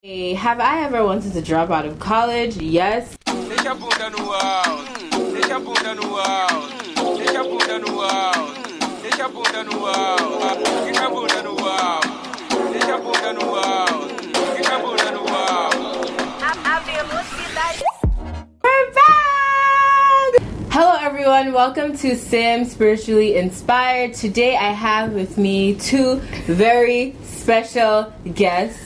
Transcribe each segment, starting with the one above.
Hey, have I ever wanted to drop out of college? Yes. We're back! Hello everyone, welcome to Sam Spiritually Inspired. Today I have with me two very special guests.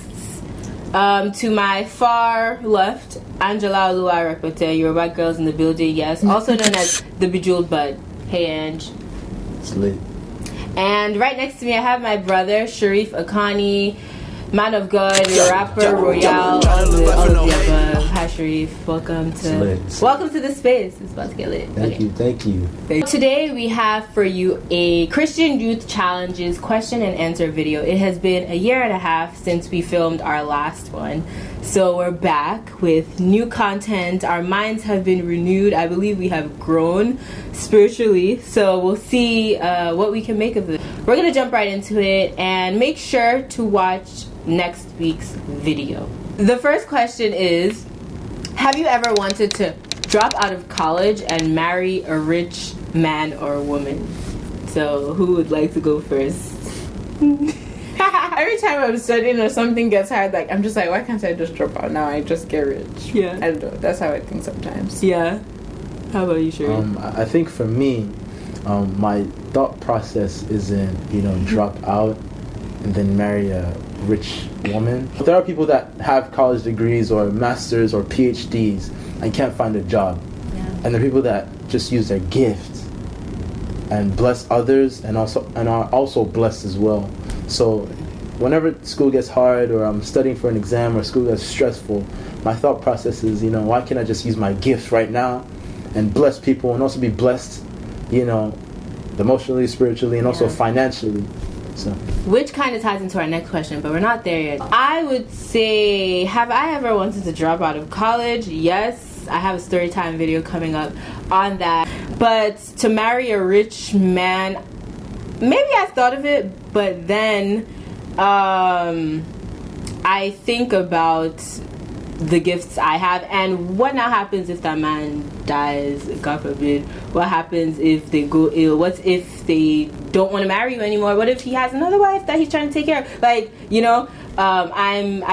To my far left, Angela Oluwarekpete, Yoruba Girls in the building, yes, also known as the Bejeweled Bud. Hey Ange. It's lit. And right next to me I have my brother, Sharif Akani, man of God, rapper, royale, all of the above. Hi Sharif, welcome to the space. It's about to get lit. Thank you. Today we have for you a Christian Youth Challenges question and answer video. It has been a year and a half since we filmed our last one. So we're back with new content. Our minds have been renewed. I believe we have grown spiritually. So we'll see what we can make of it. We're going to jump right into it and make sure to watch next week's video. The first question is, have you ever wanted to drop out of college and marry a rich man or woman? So who would like to go first? Every time I'm studying or something gets hard, like I'm just like, why can't I just drop out now? I just get rich. Yeah. I don't know. That's how I think sometimes. Yeah. How about you, Sherry? I think for me, my thought process isn't, drop out and then marry a rich woman. There are people that have college degrees or masters or PhDs and can't find a job. Yeah. And there are people that just use their gift and bless others and are also blessed as well. So whenever school gets hard or I'm studying for an exam or school gets stressful, my thought process is, why can't I just use my gift right now and bless people and also be blessed, emotionally, spiritually, and also financially. So. Which kind of ties into our next question, but we're not there yet. I would say, have I ever wanted to drop out of college? Yes. I have a story time video coming up on that. But to marry a rich man, maybe I thought of it, but then I think about the gifts I have and what now happens if that man dies, God forbid. What happens if they go ill? What if they don't want to marry you anymore? What if he has another wife that he's trying to take care of? I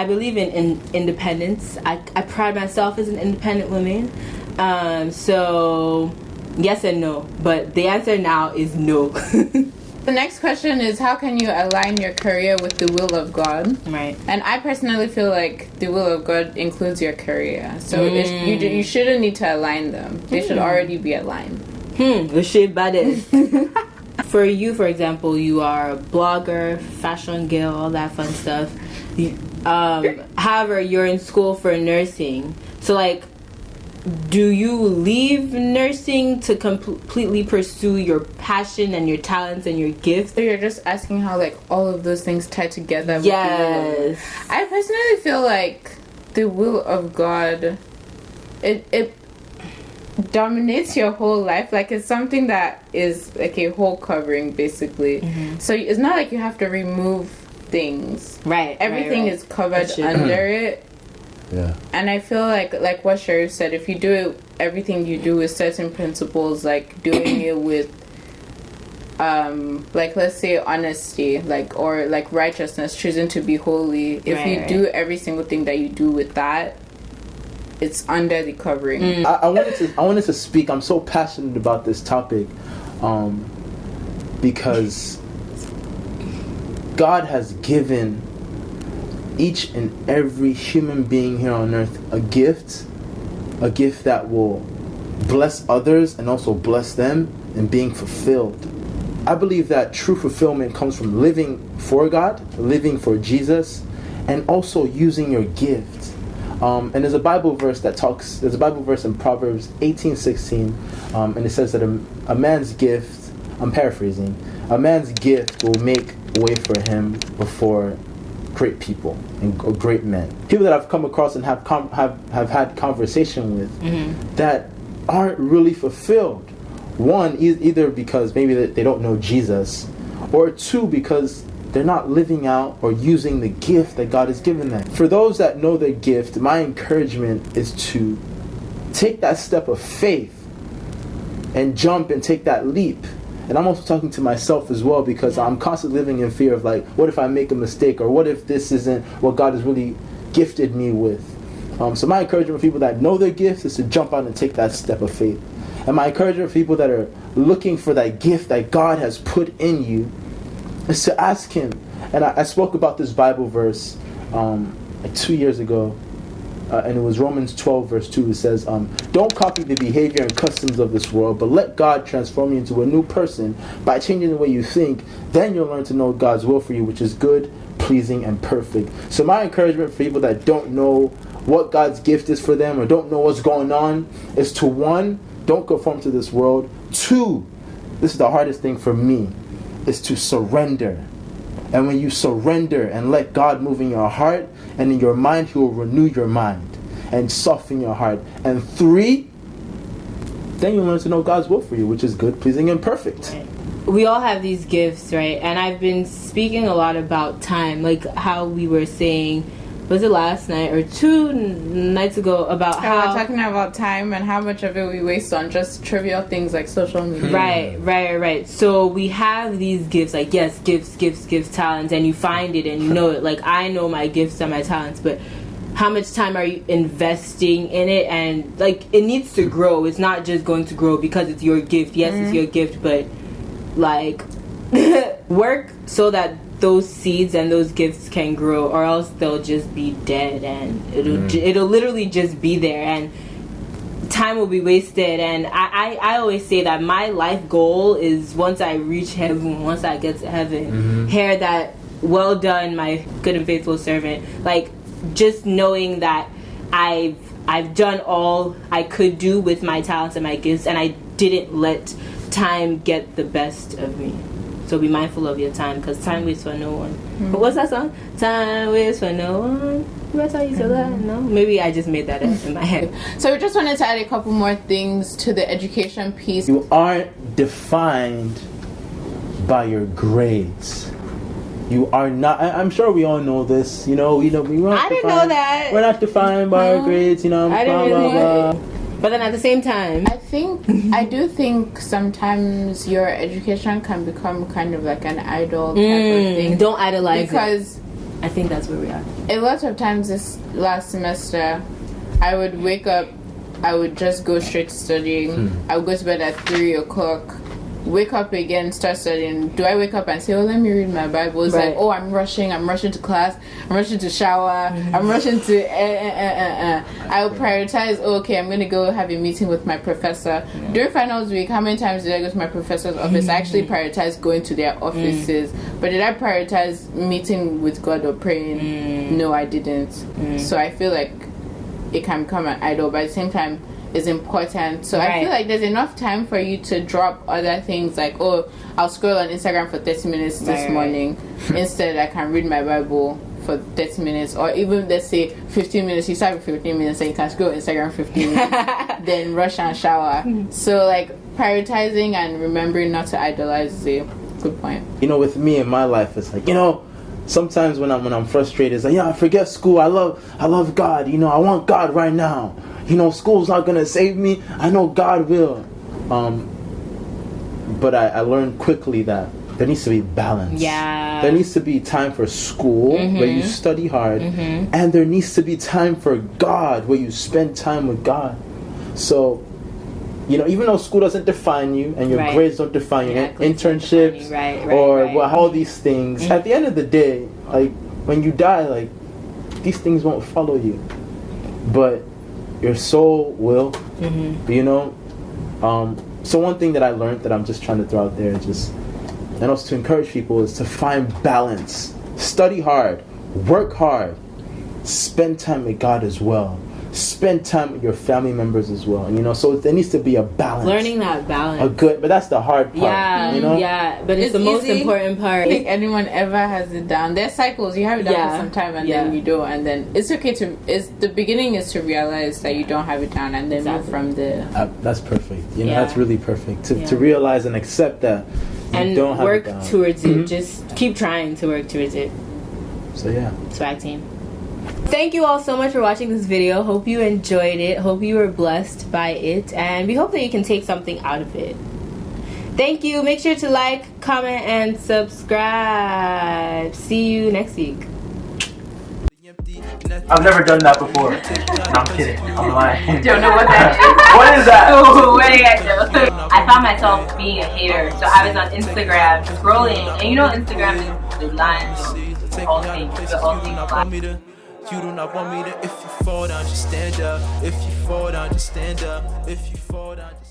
believe in independence. I pride myself as an independent woman. So yes and no, but the answer now is no. The next question is, how can you align your career with the will of God? Right. And I personally feel like the will of God includes your career. So you shouldn't need to align them. They should already be aligned. The shit baddest. For you, for example, you are a blogger, fashion girl, all that fun stuff. However, you're in school for nursing. So, do you leave nursing to completely pursue your passion and your talents and your gifts? So you're just asking how all of those things tie together. Yes. I personally feel like the will of God, it dominates your whole life. It's something that is a whole covering basically. Mm-hmm. So it's not like you have to remove things. Right. Everything is covered under it. Yeah. And I feel like what Sharif said, if you do it, everything you do with certain principles, doing it with let's say honesty, or righteousness, choosing to be holy. If you do every single thing that you do with that, it's under the covering. I wanted to speak. I'm so passionate about this topic because God has given each and every human being here on earth a gift that will bless others and also bless them in being fulfilled. I believe that true fulfillment comes from living for God, living for Jesus, and also using your gift. And there's a Bible verse in Proverbs 18:16, and it says that a man's gift, I'm paraphrasing, a man's gift will make way for him before great people and great men. People that I've come across and have had conversation with that aren't really fulfilled. One, either because maybe they don't know Jesus, or two, because they're not living out or using the gift that God has given them. For those that know their gift, my encouragement is to take that step of faith and jump and take that leap. And I'm also talking to myself as well, because I'm constantly living in fear of like, what if I make a mistake, or what if this isn't what God has really gifted me with? So my encouragement for people that know their gifts is to jump out and take that step of faith. And my encouragement for people that are looking for that gift that God has put in you is to ask Him. And I spoke about this Bible verse like 2 years ago, and it was Romans 12 verse 2. It says, don't copy the behavior and customs of this world, but let God transform you into a new person by changing the way you think. Then you'll learn to know God's will for you, which is good, pleasing, and perfect. So my encouragement for people that don't know what God's gift is for them or don't know what's going on is to, 1, don't conform to this world. 2, this is the hardest thing for me, is to surrender. And when you surrender and let God move in your heart and in your mind, He will renew your mind and soften your heart. And 3, then you learn to know God's will for you, which is good, pleasing, and perfect. We all have these gifts, right? And I've been speaking a lot about time, like how we were saying, was it last night or 2 nights ago, about how we're talking about time and how much of it we waste on just trivial things like social media. Right. So we have these gifts, like, yes, gifts, talents, and you find it and you know it. Like, I know my gifts and my talents, but how much time are you investing in it? And like, it needs to grow. It's not just going to grow because it's your gift. Yes, it's your gift, but like work so that those seeds and those gifts can grow, or else they'll just be dead, and it'll literally just be there, and time will be wasted. And I always say that my life goal is, once I reach heaven, once I get to heaven, hear that, well done, my good and faithful servant. Like, just knowing that I've done all I could do with my talents and my gifts, and I didn't let time get the best of me. So be mindful of your time, because time waits for no one. But what's that song? Time waits for no one. That's how you say that? No? Maybe I just made that up in my head. So we just wanted to add a couple more things to the education piece. You aren't defined by your grades. You are not. I'm sure we all know this. You know, we we're not I didn't know that. We're not defined by our grades. You know, I didn't really know that. But then at the same time, I do think sometimes your education can become kind of like an idol type of thing. Don't idolize it. Because I think that's where we are. A lot of times this last semester, I would wake up, I would just go straight to studying. I would go to bed at 3 o'clock. Wake up again, start studying. Do I wake up and say, oh, let me read my Bible? It's like, oh, I'm rushing to class, I'm rushing to shower, I'm rushing to I will prioritize, okay, I'm going to go have a meeting with my professor. During finals week, how many times did I go to my professor's office? I actually prioritized going to their offices. But did I prioritize meeting with God or praying? No, I didn't. So I feel like it can become an idol, but at the same time, is important. So I feel like there's enough time for you to drop other things, like, oh, I'll scroll on Instagram for 30 minutes this morning. Instead, I can read my Bible for 30 minutes, or even, let's say, 15 minutes. You start with 15 minutes and you can scroll Instagram 15 minutes, then rush and shower. So like, prioritizing and remembering not to idolize is a good point. You know, with me in my life, it's like, you know, sometimes when I'm frustrated, it's like, yeah, I forget school. I love God. You know, I want God right now. You know, school's not gonna save me. I know God will. But I learned quickly that there needs to be balance. Yeah. There needs to be time for school where you study hard, and there needs to be time for God where you spend time with God. So, you know, even though school doesn't define you and your grades don't define you, internships or all these things, at the end of the day, like, when you die, like, these things won't follow you. But your soul will, you know. So one thing that I learned that I'm just trying to throw out there, and also to encourage people, is to find balance. Study hard, work hard, spend time with God as well. Spend time with your family members as well. And, you know, so there needs to be a balance. Learning that balance. But that's the hard part. You know? Yeah, but it's the most important part. I think anyone ever has it down. There's cycles. You have it down for some time and then you don't. And then it's okay the beginning is to realize that you don't have it down and then move from there. That's perfect. You know, that's really perfect. To realize and accept that and don't have work it down. towards it. Just keep trying to work towards it. So yeah. Swag team. Thank you all so much for watching this video. Hope you enjoyed it. Hope you were blessed by it. And we hope that you can take something out of it. Thank you. Make sure to like, comment, and subscribe. See you next week. I've never done that before. No, I'm kidding. I'm lying. Don't know what that is. What is that? Oh, what did I do? I found myself being a hater, so I was on Instagram scrolling, and you know Instagram is lying, the whole thing lying. You do not want me to. If you fall down, just stand up. If you fall down, just stand up. If you fall down, just